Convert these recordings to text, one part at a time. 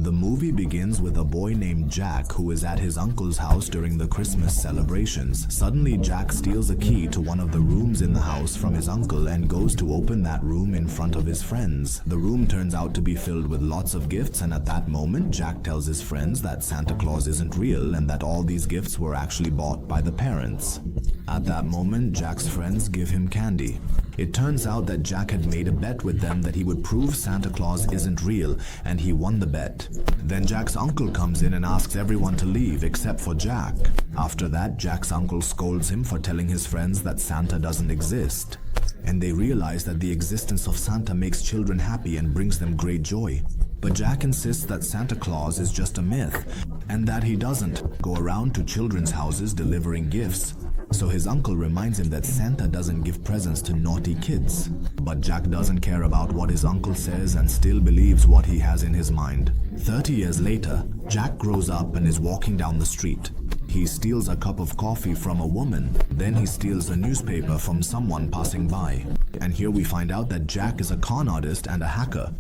The movie begins with a boy named Jack who is at his uncle's house during the Christmas celebrations. Suddenly, Jack steals a key to one of the rooms in the house from his uncle and goes to open that room in front of his friends. The room turns out to be filled with lots of gifts, and at that moment, Jack tells his friends that Santa Claus isn't real and that all these gifts were actually bought by the parents. At that moment, Jack's friends give him candy. It turns out that Jack had made a bet with them that he would prove Santa Claus isn't real, and he won the bet. Then Jack's uncle comes in and asks everyone to leave except for Jack. After that, Jack's uncle scolds him for telling his friends that Santa doesn't exist. And they realize that the existence of Santa makes children happy and brings them great joy. But Jack insists that Santa Claus is just a myth, and that he doesn't go around to children's houses delivering gifts. So his uncle reminds him that Santa doesn't give presents to naughty kids. But Jack doesn't care about what his uncle says and still believes what he has in his mind. 30 years later, Jack grows up and is walking down the street. He steals a cup of coffee from a woman, then he steals a newspaper from someone passing by. And here we find out that Jack is a con artist and a hacker,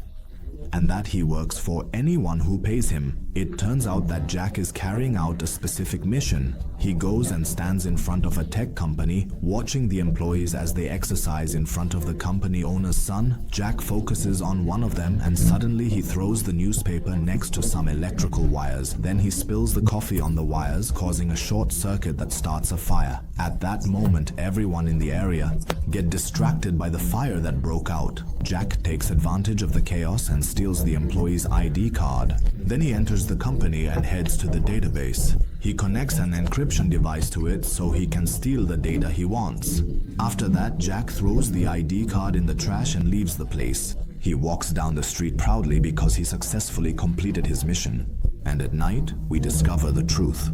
and that he works for anyone who pays him. It turns out that Jack is carrying out a specific mission. He goes and stands in front of a tech company, watching the employees as they exercise in front of the company owner's son. Jack focuses on one of them and suddenly he throws the newspaper next to some electrical wires. Then he spills the coffee on the wires, causing a short circuit that starts a fire. At that moment, everyone in the area get distracted by the fire that broke out. Jack takes advantage of the chaos and steals the employee's ID card. Then he enters the company and heads to the database. He connects an encryption device to it so he can steal the data he wants. After that, Jack throws the ID card in the trash and leaves the place. He walks down the street proudly because he successfully completed his mission. And at night, we discover the truth.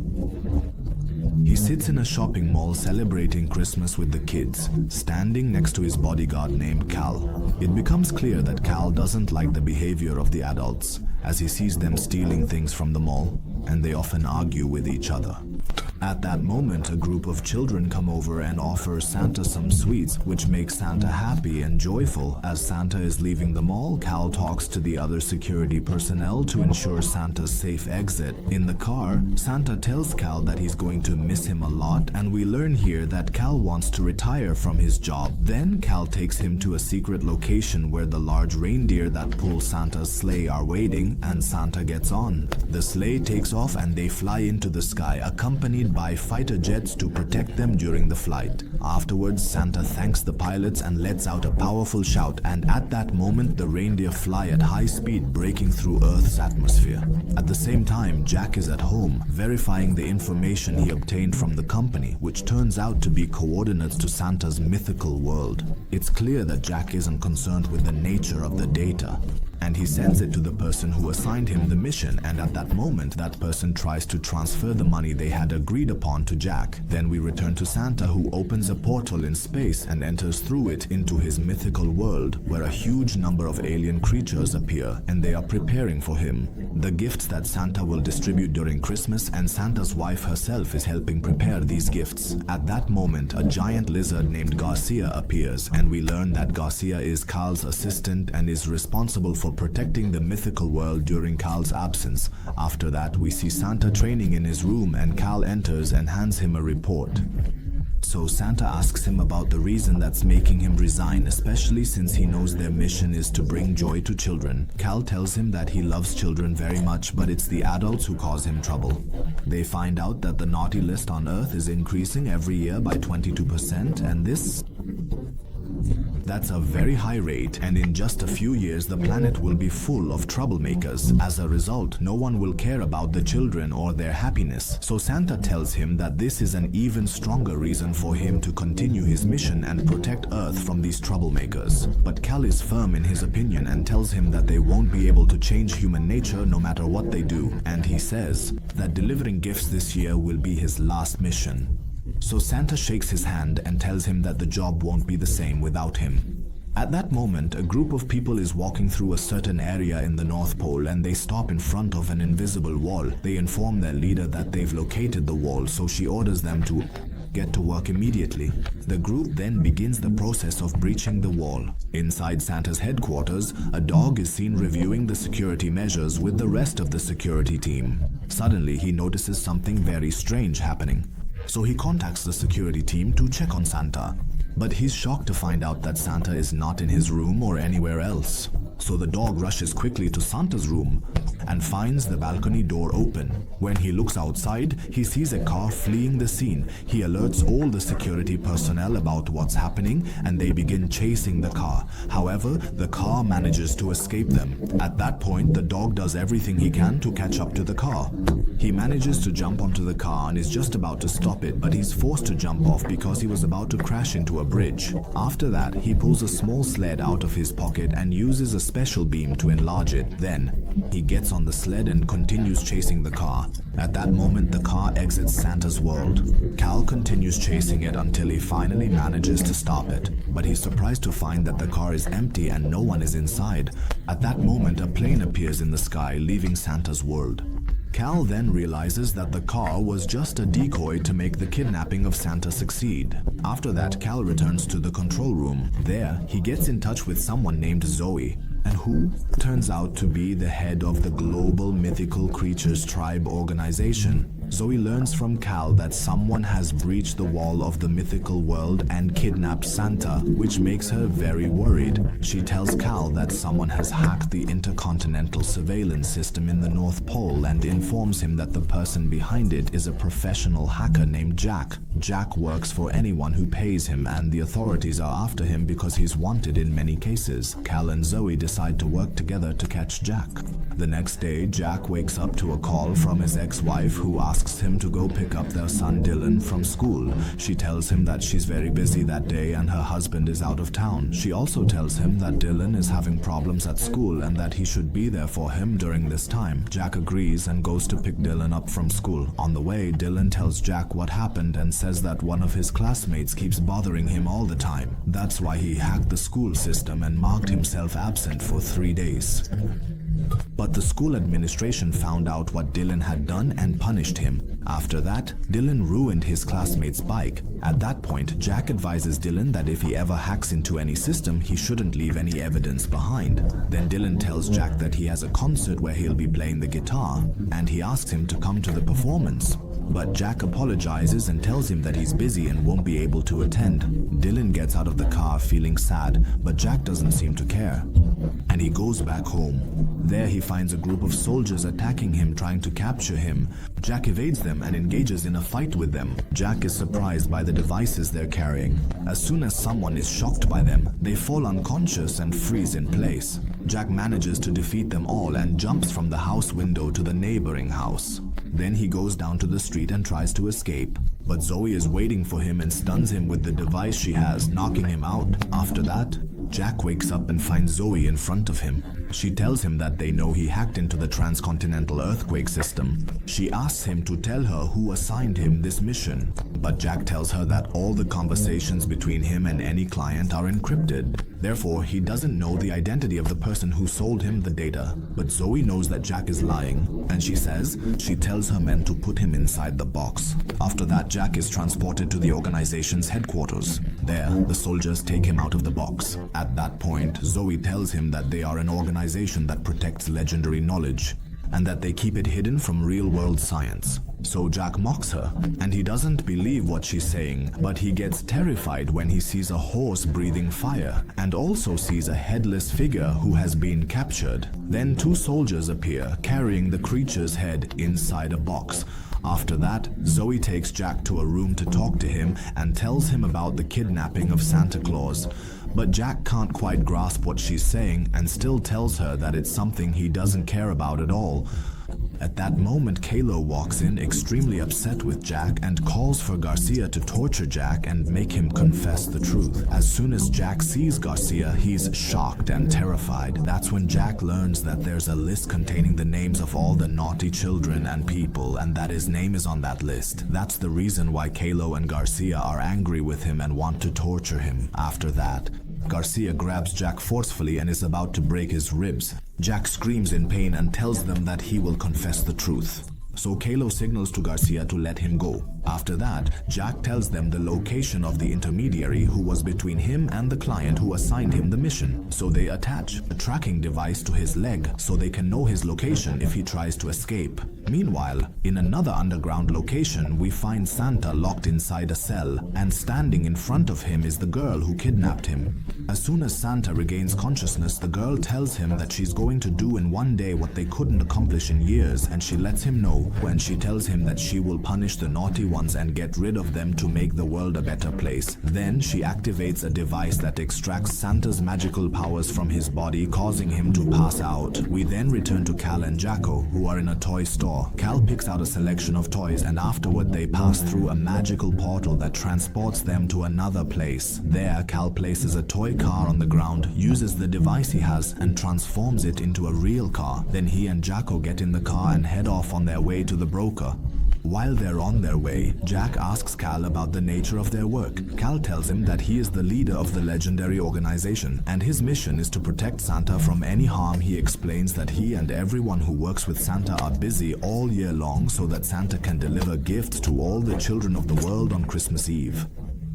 He sits in a shopping mall celebrating Christmas with the kids, standing next to his bodyguard named Cal. It becomes clear that Cal doesn't like the behavior of the adults, as he sees them stealing things from the mall, and they often argue with each other. At that moment, a group of children come over and offer Santa some sweets, which makes Santa happy and joyful. As Santa is leaving the mall, Cal talks to the other security personnel to ensure Santa's safe exit. In the car, Santa tells Cal that he's going to miss him a lot, and we learn here that Cal wants to retire from his job. Then Cal takes him to a secret location where the large reindeer that pull Santa's sleigh are waiting, and Santa gets on. The sleigh takes off and they fly into the sky, accompanied by fighter jets to protect them during the flight. Afterwards, Santa thanks the pilots and lets out a powerful shout, and at that moment the reindeer fly at high speed, breaking through Earth's atmosphere. At the same time, Jack is at home, verifying the information he obtained from the company, which turns out to be coordinates to Santa's mythical world. It's clear that Jack isn't concerned with the nature of the data, and he sends it to the person who assigned him the mission, and at that moment that person tries to transfer the money they had agreed upon to Jack. Then we return to Santa, who opens a portal in space and enters through it into his mythical world, where a huge number of alien creatures appear, and they are preparing for him. The gifts that Santa will distribute during Christmas, and Santa's wife herself is helping prepare these gifts. At that moment, a giant lizard named Garcia appears, and we learn that Garcia is Carl's assistant and is responsible for protecting the mythical world during Carl's absence. After that, we see Santa training in his room, and Carl enters and hands him a report. So Santa asks him about the reason that's making him resign, especially since he knows their mission is to bring joy to children. Cal tells him that he loves children very much, but it's the adults who cause him trouble. They find out that the naughty list on Earth is increasing every year by 22%, and that's a very high rate, and in just a few years the planet will be full of troublemakers. As a result, no one will care about the children or their happiness. So Santa tells him that this is an even stronger reason for him to continue his mission and protect Earth from these troublemakers. But Cal is firm in his opinion and tells him that they won't be able to change human nature no matter what they do. And he says that delivering gifts this year will be his last mission. So Santa shakes his hand and tells him that the job won't be the same without him. At that moment, a group of people is walking through a certain area in the North Pole, and they stop in front of an invisible wall. They inform their leader that they've located the wall, so she orders them to get to work immediately. The group then begins the process of breaching the wall. Inside Santa's headquarters, a dog is seen reviewing the security measures with the rest of the security team. Suddenly, he notices something very strange happening. So he contacts the security team to check on Santa. But he's shocked to find out that Santa is not in his room or anywhere else. So the dog rushes quickly to Santa's room and finds the balcony door open. When he looks outside, he sees a car fleeing the scene. He alerts all the security personnel about what's happening and they begin chasing the car. However, the car manages to escape them. At that point, the dog does everything he can to catch up to the car. He manages to jump onto the car and is just about to stop it, but he's forced to jump off because he was about to crash into a bridge. After that, he pulls a small sled out of his pocket and uses a special beam to enlarge it. Then, he gets on the sled and continues chasing the car. At that moment, the car exits Santa's world. Cal continues chasing it until he finally manages to stop it, but he's surprised to find that the car is empty and no one is inside. At that moment, a plane appears in the sky, leaving Santa's world. Cal then realizes that the car was just a decoy to make the kidnapping of Santa succeed. After that, Cal returns to the control room. There, he gets in touch with someone named Zoe, and who turns out to be the head of the Global Mythical Creatures Tribe organization. Zoe learns from Cal that someone has breached the wall of the mythical world and kidnapped Santa, which makes her very worried. She tells Cal that someone has hacked the intercontinental surveillance system in the North Pole and informs him that the person behind it is a professional hacker named Jack. Jack works for anyone who pays him, and the authorities are after him because he's wanted in many cases. Cal and Zoe decide to work together to catch Jack. The next day, Jack wakes up to a call from his ex-wife who asks him to go pick up their son Dylan from school. She tells him that she's very busy that day and her husband is out of town. She also tells him that Dylan is having problems at school and that he should be there for him during this time. Jack agrees and goes to pick Dylan up from school. On the way, Dylan tells Jack what happened and says that one of his classmates keeps bothering him all the time. That's why he hacked the school system and marked himself absent for 3 days. But the school administration found out what Dylan had done and punished him. After that, Dylan ruined his classmate's bike. At that point, Jack advises Dylan that if he ever hacks into any system, he shouldn't leave any evidence behind. Then Dylan tells Jack that he has a concert where he'll be playing the guitar, and he asks him to come to the performance. But Jack apologizes and tells him that he's busy and won't be able to attend. Dylan gets out of the car feeling sad, but Jack doesn't seem to care. And he goes back home. There he finds a group of soldiers attacking him, trying to capture him. Jack evades them and engages in a fight with them. Jack is surprised by the devices they're carrying. As soon as someone is shocked by them, they fall unconscious and freeze in place. Jack manages to defeat them all and jumps from the house window to the neighboring house. Then he goes down to the street and tries to escape. But Zoe is waiting for him and stuns him with the device she has, knocking him out. After that, Jack wakes up and finds Zoe in front of him. She tells him that they know he hacked into the transcontinental earthquake system. She asks him to tell her who assigned him this mission. But Jack tells her that all the conversations between him and any client are encrypted. Therefore, he doesn't know the identity of the person who sold him the data. But Zoe knows that Jack is lying, and she tells her men to put him inside the box. After that, Jack is transported to the organization's headquarters. There, the soldiers take him out of the box. At that point, Zoe tells him that they are an organization that protects legendary knowledge, and that they keep it hidden from real-world science. So Jack mocks her, and he doesn't believe what she's saying, but he gets terrified when he sees a horse breathing fire, and also sees a headless figure who has been captured. Then 2 soldiers appear, carrying the creature's head inside a box. After that, Zoe takes Jack to a room to talk to him and tells him about the kidnapping of Santa Claus. But Jack can't quite grasp what she's saying and still tells her that it's something he doesn't care about at all. At that moment, Kalo walks in, extremely upset with Jack, and calls for Garcia to torture Jack and make him confess the truth. As soon as Jack sees Garcia, he's shocked and terrified. That's when Jack learns that there's a list containing the names of all the naughty children and people, and that his name is on that list. That's the reason why Kalo and Garcia are angry with him and want to torture him. After that, Garcia grabs Jack forcefully and is about to break his ribs. Jack screams in pain and tells them that he will confess the truth. so Kalo signals to Garcia to let him go. After that, Jack tells them the location of the intermediary who was between him and the client who assigned him the mission, so they attach a tracking device to his leg so they can know his location if he tries to escape. Meanwhile, in another underground location, we find Santa locked inside a cell, and standing in front of him is the girl who kidnapped him. As soon as Santa regains consciousness, the girl tells him that she's going to do in one day what they couldn't accomplish in years, and she lets him know when she tells him that she will punish the naughty ones and get rid of them to make the world a better place. Then she activates a device that extracts Santa's magical powers from his body, causing him to pass out. We then return to Cal and Jacko, who are in a toy store. Cal picks out a selection of toys, and afterward they pass through a magical portal that transports them to another place. There, Cal places a toy car on the ground, uses the device he has, and transforms it into a real car. Then he and Jacko get in the car and head off on their way to the broker. While they're on their way, Jack asks Cal about the nature of their work. Cal tells him that he is the leader of the legendary organization, and his mission is to protect Santa from any harm. He explains that he and everyone who works with Santa are busy all year long so that Santa can deliver gifts to all the children of the world on Christmas Eve.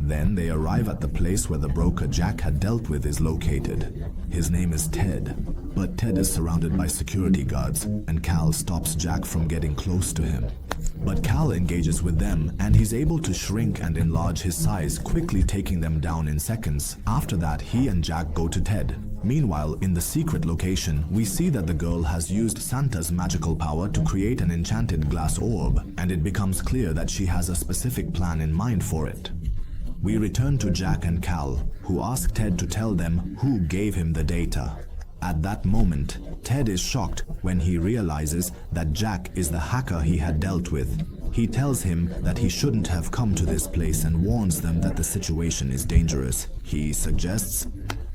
Then they arrive at the place where the broker Jack had dealt with is located. His name is Ted, but Ted is surrounded by security guards, and Cal stops Jack from getting close to him. But Cal engages with them, and he's able to shrink and enlarge his size, quickly taking them down in seconds. After that, he and Jack go to Ted. Meanwhile, in the secret location, we see that the girl has used Santa's magical power to create an enchanted glass orb, and it becomes clear that she has a specific plan in mind for it. We return to Jack and Cal, who ask Ted to tell them who gave him the data. At that moment, Ted is shocked when he realizes that Jack is the hacker he had dealt with. He tells him that he shouldn't have come to this place and warns them that the situation is dangerous. He suggests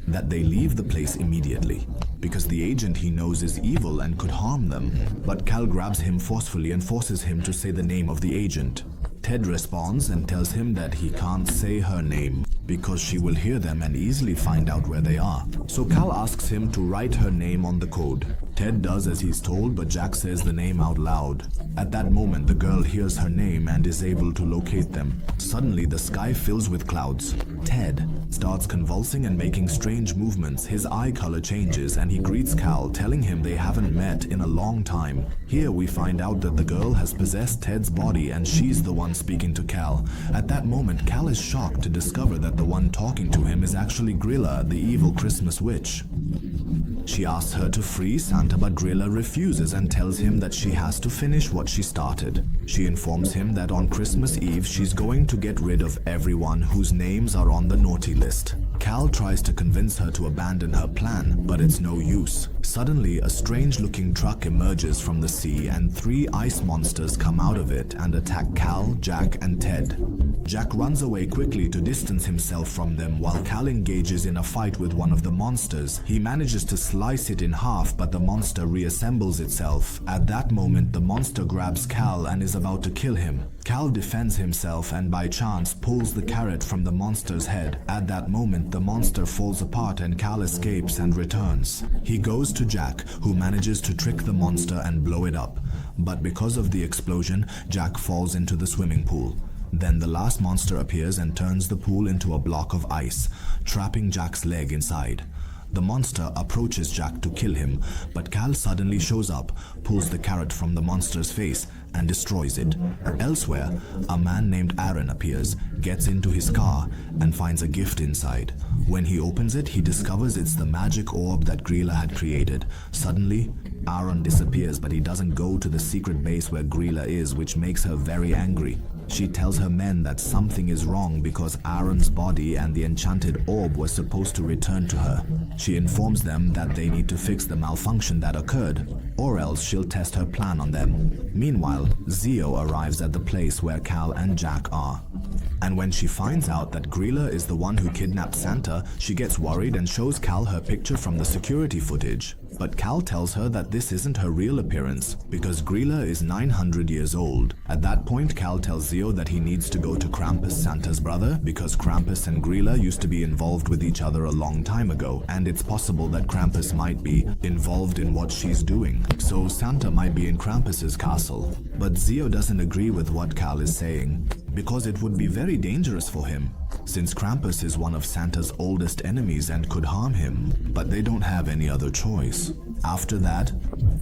that they leave the place immediately, because the agent he knows is evil and could harm them. But Cal grabs him forcefully and forces him to say the name of the agent. Ted responds and tells him that he can't say her name because she will hear them and easily find out where they are. So Cal asks him to write her name on the code. Ted does as he's told, but Jack says the name out loud. At that moment, the girl hears her name and is able to locate them. Suddenly, the sky fills with clouds. Ted starts convulsing and making strange movements. His eye color changes and he greets Cal, telling him they haven't met in a long time. Here we find out that the girl has possessed Ted's body and she's the one speaking to Cal. At that moment, Cal is shocked to discover that the one talking to him is actually Grilla, the evil Christmas witch. She asks her to free Santa, but Grilla refuses and tells him that she has to finish what she started. She informs him that on Christmas Eve she's going to get rid of everyone whose names are on the naughty list. Cal tries to convince her to abandon her plan, but it's no use. Suddenly, a strange-looking truck emerges from the sea and 3 ice monsters come out of it and attack Cal, Jack, and Ted. Jack runs away quickly to distance himself from them while Cal engages in a fight with one of the monsters. He manages to slice it in half, but the monster reassembles itself. At that moment, the monster grabs Cal and is about to kill him. Cal defends himself and by chance pulls the carrot from the monster's head. At that moment, the monster falls apart and Cal escapes and returns. He goes to Jack, who manages to trick the monster and blow it up. But because of the explosion, Jack falls into the swimming pool. Then the last monster appears and turns the pool into a block of ice, trapping Jack's leg inside. The monster approaches Jack to kill him, but Cal suddenly shows up, pulls the carrot from the monster's face, and destroys it. Elsewhere, a man named Aaron appears, gets into his car, and finds a gift inside. When he opens it, he discovers it's the magic orb that Grilla had created. Suddenly, Aaron disappears, but he doesn't go to the secret base where Grilla is, which makes her very angry. She tells her men that something is wrong because Aaron's body and the enchanted orb were supposed to return to her. She informs them that they need to fix the malfunction that occurred, or else she'll test her plan on them. Meanwhile, Zio arrives at the place where Cal and Jack are. And when she finds out that Grilla is the one who kidnapped Santa, she gets worried and shows Cal her picture from the security footage. But Cal tells her that this isn't her real appearance because Grilla is 900 years old. At that point, Cal tells Zio that he needs to go to Krampus, Santa's brother, because Krampus and Grilla used to be involved with each other a long time ago, and it's possible that Krampus might be involved in what she's doing. So Santa might be in Krampus's castle. But Zio doesn't agree with what Cal is saying because it would be very dangerous for him, since Krampus is one of Santa's oldest enemies and could harm him, but they don't have any other choice. After that,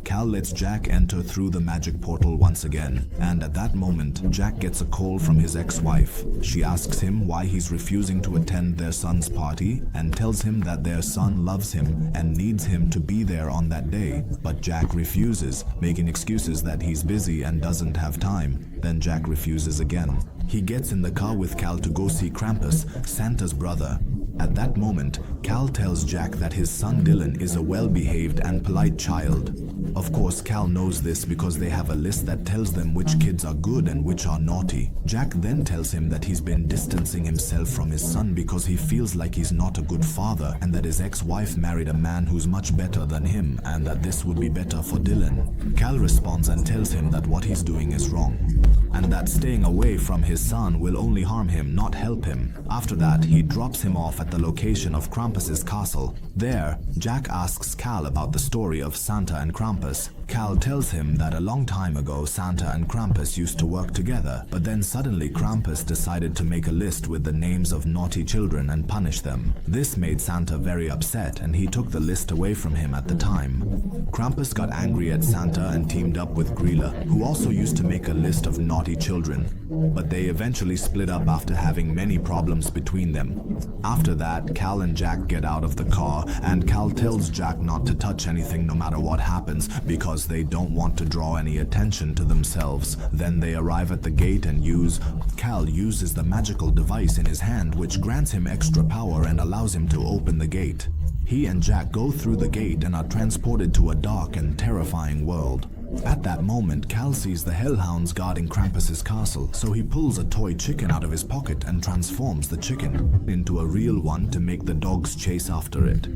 Cal lets Jack enter through the magic portal once again, and at that moment, Jack gets a call from his ex-wife. She asks him why he's refusing to attend their son's party and tells him that their son loves him and needs him to be there on that day, but Jack refuses, making excuses that he's busy and doesn't have time. Then Jack refuses again. He gets in the car with Cal to go see Krampus, Santa's brother. At that moment, Cal tells Jack that his son Dylan is a well-behaved and polite child. Of course, Cal knows this because they have a list that tells them which kids are good and which are naughty. Jack then tells him that he's been distancing himself from his son because he feels like he's not a good father and that his ex-wife married a man who's much better than him and that this would be better for Dylan. Cal responds and tells him that what he's doing is wrong and that staying away from his son will only harm him, not help him. After that, he drops him off at the location of Krampus's castle. There, Jack asks Cal about the story of Santa and Krampus. Cal tells him that a long time ago Santa and Krampus used to work together, but then suddenly Krampus decided to make a list with the names of naughty children and punish them. This made Santa very upset and he took the list away from him at the time. Krampus got angry at Santa and teamed up with Grilla, who also used to make a list of naughty children, but they eventually split up after having many problems between them. After that, Cal and Jack get out of the car and Cal tells Jack not to touch anything no matter what happens because they don't want to draw any attention to themselves. Then they arrive at the gate and Cal uses the magical device in his hand which grants him extra power and allows him to open the gate. He and Jack go through the gate and are transported to a dark and terrifying world. At that moment, Cal sees the hellhounds guarding Krampus's castle, so he pulls a toy chicken out of his pocket and transforms the chicken into a real one to make the dogs chase after it.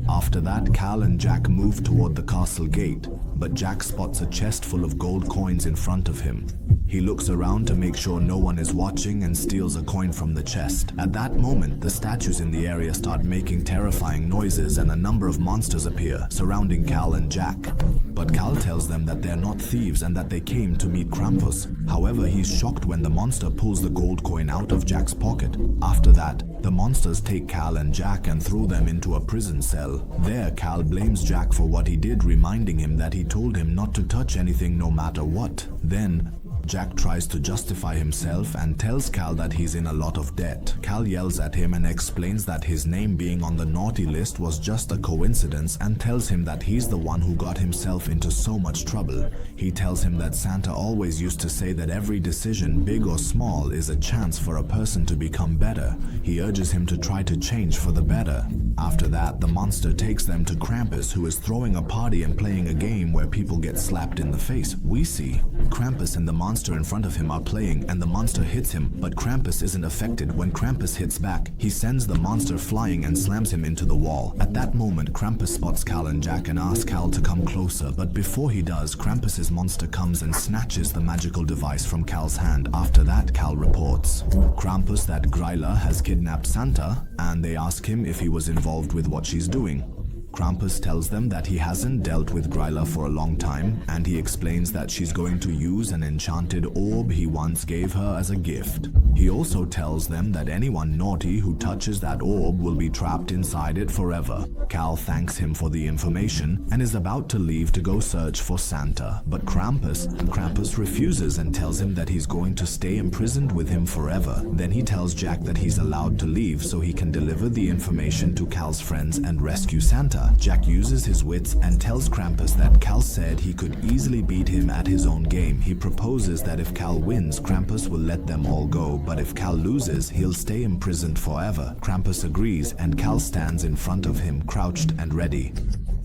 After that, Cal and Jack move toward the castle gate, but Jack spots a chest full of gold coins in front of him. He looks around to make sure no one is watching and steals a coin from the chest. At that moment, the statues in the area start making terrifying noises and a number of monsters appear, surrounding Cal and Jack. But Cal tells them that they're not thieves and that they came to meet Krampus. However, he's shocked when the monster pulls the gold coin out of Jack's pocket. After that, the monsters take Cal and Jack and throw them into a prison cell. There, Cal blames Jack for what he did, reminding him that he told him not to touch anything no matter what. Then, Jack tries to justify himself and tells Cal that he's in a lot of debt. Cal yells at him and explains that his name being on the naughty list was just a coincidence and tells him that he's the one who got himself into so much trouble. He tells him that Santa always used to say that every decision, big or small, is a chance for a person to become better. He urges him to try to change for the better. After that, the monster takes them to Krampus, who is throwing a party and playing a game where people get slapped in the face. We see Krampus and the monster in front of him are playing and the monster hits him, but Krampus isn't affected. When Krampus hits back, he sends the monster flying and slams him into the wall. At that moment, Krampus spots Cal and Jack and asks Cal to come closer, but before he does, Krampus's monster comes and snatches the magical device from Cal's hand. After that, Cal reports Krampus that Grilla has kidnapped Santa and they ask him if he was involved with what she's doing. Krampus tells them that he hasn't dealt with Grilla for a long time, and he explains that she's going to use an enchanted orb he once gave her as a gift. He also tells them that anyone naughty who touches that orb will be trapped inside it forever. Cal thanks him for the information and is about to leave to go search for Santa, but Krampus refuses and tells him that he's going to stay imprisoned with him forever. Then he tells Jack that he's allowed to leave so he can deliver the information to Cal's friends and rescue Santa. Jack uses his wits and tells Krampus that Cal said he could easily beat him at his own game. He proposes that if Cal wins, Krampus will let them all go, but if Cal loses, he'll stay imprisoned forever. Krampus agrees and Cal stands in front of him, crouched and ready,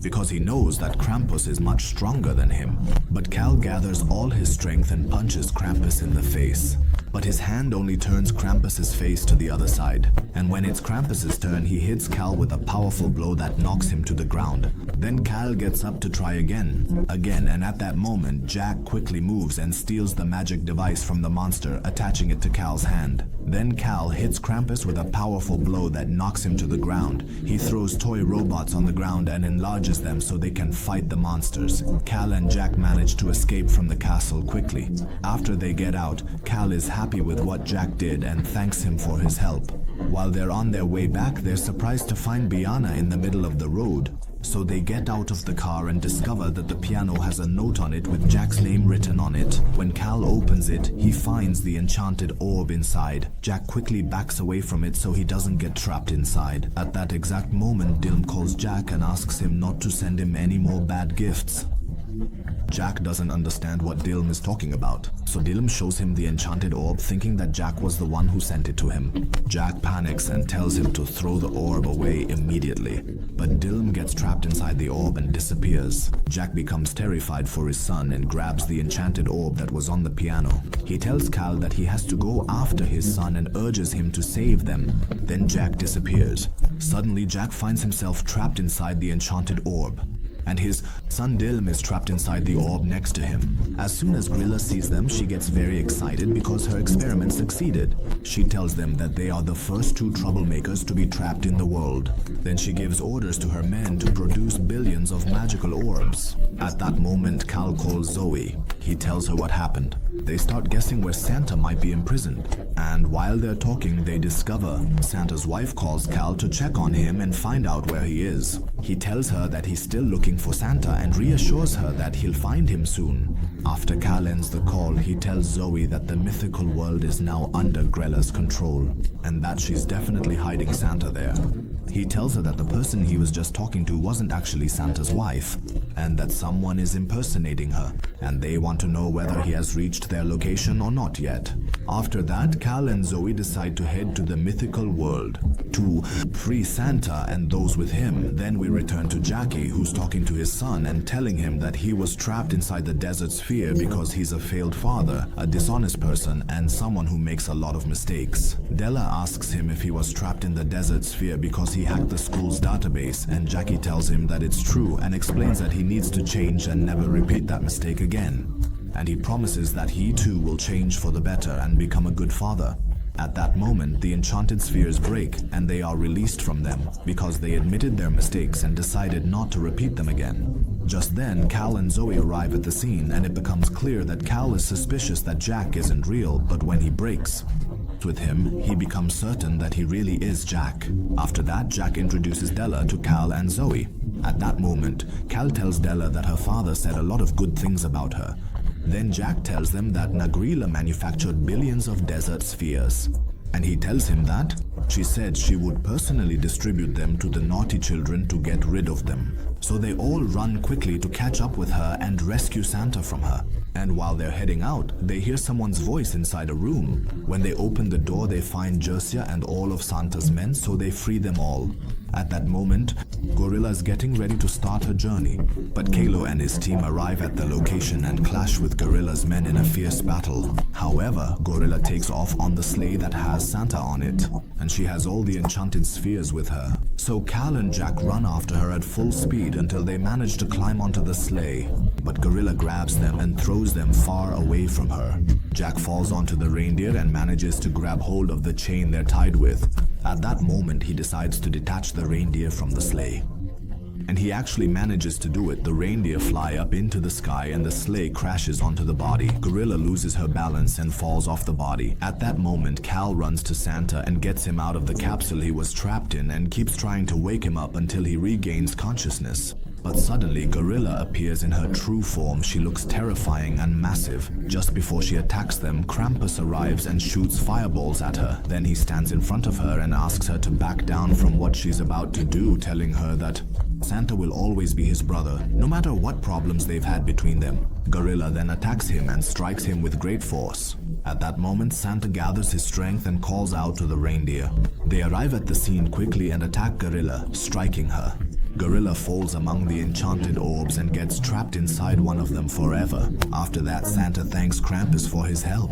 because he knows that Krampus is much stronger than him. But Cal gathers all his strength and punches Krampus in the face. but his hand only turns Krampus's face to the other side. And when it's Krampus's turn, he hits Cal with a powerful blow that knocks him to the ground. Then Cal gets up to try again, and at that moment, Jack quickly moves and steals the magic device from the monster, attaching it to Cal's hand. Then Cal hits Krampus with a powerful blow that knocks him to the ground. He throws toy robots on the ground and enlarges them so they can fight the monsters. Cal and Jack manage to escape from the castle quickly. After they get out, Cal is happy with what Jack did and thanks him for his help. While they're on their way back, they're surprised to find Biana in the middle of the road. So they get out of the car and discover that the piano has a note on it with Jack's name written on it. When Cal opens it, he finds the enchanted orb inside. Jack quickly backs away from it so he doesn't get trapped inside. At that exact moment, Dilm calls Jack and asks him not to send him any more bad gifts. Jack doesn't understand what Dilm is talking about, so Dilm shows him the enchanted orb, thinking that Jack was the one who sent it to him. Jack panics and tells him to throw the orb away immediately, but Dilm gets trapped inside the orb and disappears. Jack becomes terrified for his son and grabs the enchanted orb that was on the piano. He tells Cal that he has to go after his son and urges him to save them. Then Jack disappears. Suddenly, Jack finds himself trapped inside the enchanted orb, and his son Dilm is trapped inside the orb next to him. As soon as Grilla sees them, she gets very excited because her experiment succeeded. She tells them that they are the first two troublemakers to be trapped in the world. Then she gives orders to her men to produce billions of magical orbs. At that moment, Cal calls Zoe. He tells her what happened. They start guessing where Santa might be imprisoned, and while they're talking, they discover Santa's wife calls Cal to check on him and find out where he is. He tells her that he's still looking for Santa and reassures her that he'll find him soon. After Cal ends the call, he tells Zoe that the mythical world is now under Grella's control, and that she's definitely hiding Santa there. He tells her that the person he was just talking to wasn't actually Santa's wife, and that someone is impersonating her, and they want to know whether he has reached their location or not yet. After that, Cal and Zoe decide to head to the mythical world to free Santa and those with him. Then we return to Jackie, who's talking to his son and telling him that he was trapped inside the desert sphere because he's a failed father, a dishonest person, and someone who makes a lot of mistakes. Della asks him if he was trapped in the desert sphere because he hacked the school's database, and Jackie tells him that it's true and explains that he needs to change and never repeat that mistake again. And he promises that he too will change for the better and become a good father. At that moment, the enchanted spheres break and they are released from them because they admitted their mistakes and decided not to repeat them again. Just then, Cal and Zoe arrive at the scene, and it becomes clear that Cal is suspicious that Jack isn't real, but when he breaks with him, he becomes certain that he really is Jack. After that, Jack introduces Della to Cal and Zoe. At that moment, Cal tells Della that her father said a lot of good things about her. Then Jack tells them that Nagrila manufactured billions of desert spheres, and he tells him that she said she would personally distribute them to the naughty children to get rid of them. So they all run quickly to catch up with her and rescue Santa from her. And while they're heading out, they hear someone's voice inside a room. When they open the door, they find Jersia and all of Santa's men, so they free them all. At that moment, Gorilla is getting ready to start her journey, but Kalo and his team arrive at the location and clash with Gorilla's men in a fierce battle. However, Gorilla takes off on the sleigh that has Santa on it, and she has all the enchanted spheres with her. So Cal and Jack run after her at full speed until they manage to climb onto the sleigh, but Gorilla grabs them and throws them far away from her. Jack falls onto the reindeer and manages to grab hold of the chain they're tied with. At that moment, he decides to detach the reindeer from the sleigh. And he actually manages to do it. The reindeer fly up into the sky and the sleigh crashes onto the body. Gorilla loses her balance and falls off the body. At that moment, Cal runs to Santa and gets him out of the capsule he was trapped in and keeps trying to wake him up until he regains consciousness. But suddenly, Gorilla appears in her true form. She looks terrifying and massive. Just before she attacks them, Krampus arrives and shoots fireballs at her. Then he stands in front of her and asks her to back down from what she's about to do, telling her that Santa will always be his brother, no matter what problems they've had between them. Gorilla then attacks him and strikes him with great force. At that moment, Santa gathers his strength and calls out to the reindeer. They arrive at the scene quickly and attack Gorilla, striking her. Gorilla falls among the enchanted orbs and gets trapped inside one of them forever. After that, Santa thanks Krampus for his help,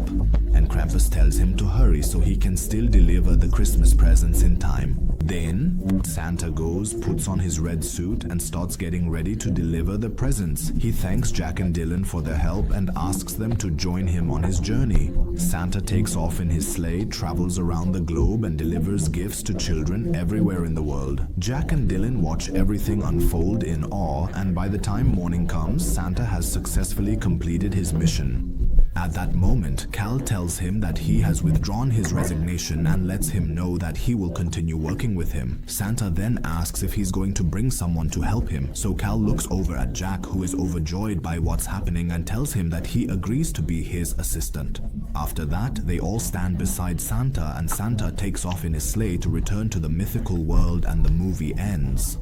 and Krampus tells him to hurry so he can still deliver the Christmas presents in time. Then, Santa goes, puts on his red suit, and starts getting ready to deliver the presents. He thanks Jack and Dylan for their help and asks them to join him on his journey. Santa takes off in his sleigh, travels around the globe, and delivers gifts to children everywhere in the world. Jack and Dylan watch everything unfold in awe, and by the time morning comes, Santa has successfully completed his mission. At that moment, Cal tells him that he has withdrawn his resignation and lets him know that he will continue working with him. Santa then asks if he's going to bring someone to help him, so Cal looks over at Jack, who is overjoyed by what's happening, and tells him that he agrees to be his assistant. After that, they all stand beside Santa, and Santa takes off in his sleigh to return to the mythical world, and the movie ends.